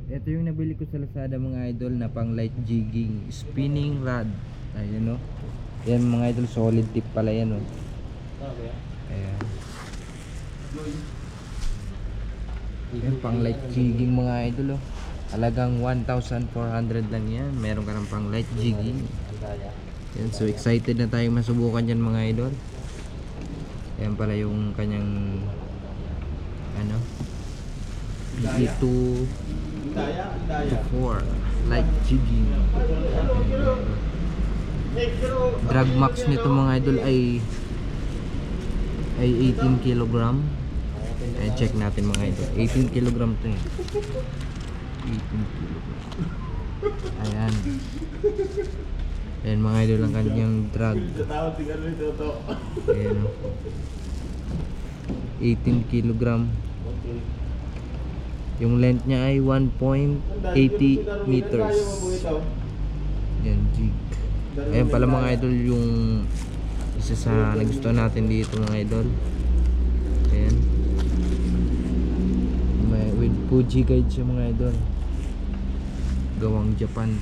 ito yung nabili ko sa Lazada mga idol na pang light jigging spinning rod. Ayun o. Yan mga idol, solid tip pala yan o. Ayan. Yan pang light jigging mga idol o. Talagang 1,400 lang yan. Meron ka ng pang light jigging. Yan, so excited na tayong masubukan yan mga idol. Yan pala yung kanyang ano, PE2 to 4 light jigging. Drag max nito mga idol ay 18 kg. Ay check natin mga idol. 18 kg to eh. 18 kg. Ayan. Ayan mga idol ang kanyang drag. Ayan o. 18 kg. Yung length niya ay 1.80 meters. Yan, jig. Ayan pala mga idol yung isa sa nagustuhan natin dito mga idol. Ayan. With Fuji guide siya mga idol. Gawang Japan.